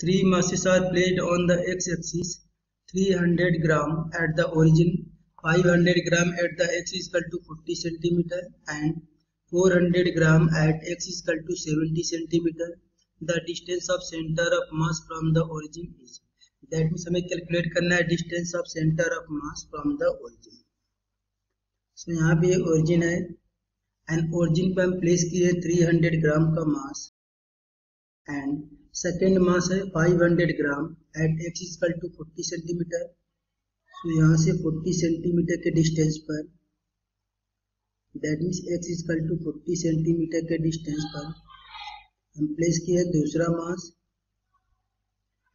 Three masses are placed on the x-axis. 300 gram at the origin, 500 gram at the x is equal to 40 centimeter and 400 gram at x is equal to 70 centimeter. The distance of center of mass from the origin is. That means हमें calculate करना है distance of center of mass from the origin. So यहाँ पे origin है and origin पे हम place किए 300 ग्राम का मास and सेकेंड मास है 500 gram at x is equal to 40 centimetre. So यहाँ से 40 सेंटीमीटर के डिस्टेंस पर, that means x is equal to 40 centimetre के डिस्टेंस पर हम प्लेस किए दूसरा मास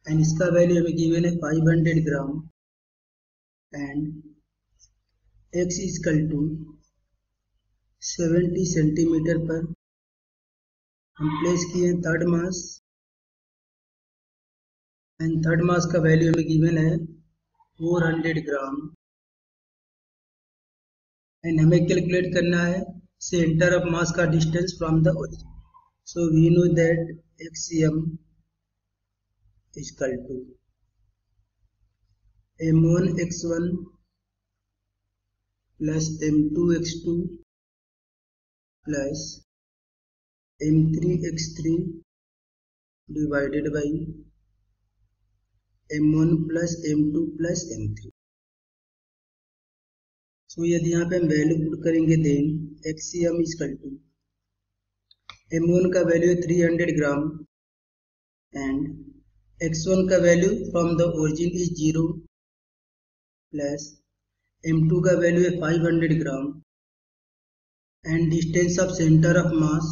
एंड इसका वैल्यू हमें गिवन है 500 gram and x is equal to 70 centimetre पर हम प्लेस किए third mass and third mass का वैल्यू हमें गिवन है 400 ग्राम एंड हमें कैलकुलेट करना है सेंटर ऑफ मास का distance from the origin. So we know that X M is equal to m1 x1 plus m2 x2 plus m3 x3 divided by m1 plus m2 plus m3. सो यदि यहाँ पे हम value put करेंगे then X M is equal to m1 का value 300 gram and x1 का value from the origin is 0 plus m2 का value है 500 gram and distance of centre of mass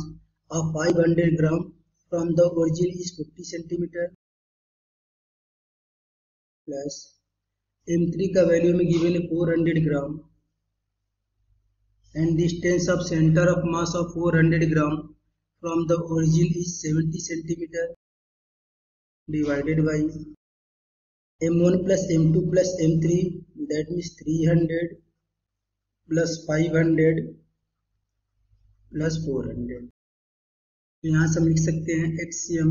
of 500 gram from the origin is 40 centimetre plus m3 का value में given है 400 ग्राम and distance of centre of mass of 400 gram from the origin is 70 centimetre divided by m1 plus m2 plus m3 that means 300 plus 500 plus 400. तो यहाँ से हम लिख सकते हैं एक्सएम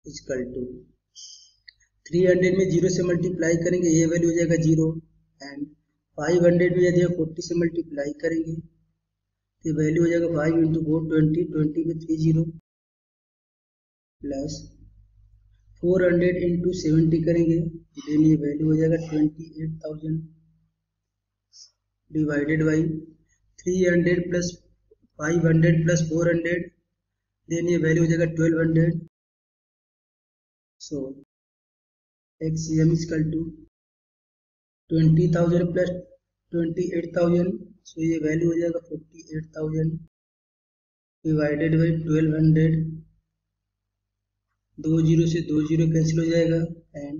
इज इक्वल टू 300 में 0 से मल्टीप्लाई करेंगे ये वैल्यू हो जाएगा 0 एंड 500 में यदि हम 40 से मल्टीप्लाई करेंगे तो वैल्यू हो जाएगा 5 इंटू 4 20 में 3 0 प्लस 400 इंटू 70 करेंगे देन ये वैल्यू हो जाएगा 28,000 divided by 300 plus 500 plus 400 then ये वैल्यू हो जाएगा 1200. सो XCM is equal to 20,000 plus 28,000. सो ये वैल्यू हो जाएगा 48,000 डिवाइडेड बाई 1200. 2 0 से 2 0 कैंसिल हो जाएगा एंड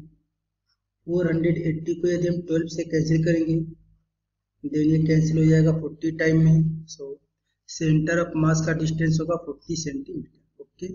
480 को यदि हम 12 से कैंसिल करेंगे देन ये कैंसिल हो जाएगा 40 टाइम में. सो सेंटर ऑफ मास का डिस्टेंस होगा 40 सेंटीमीटर. ओके.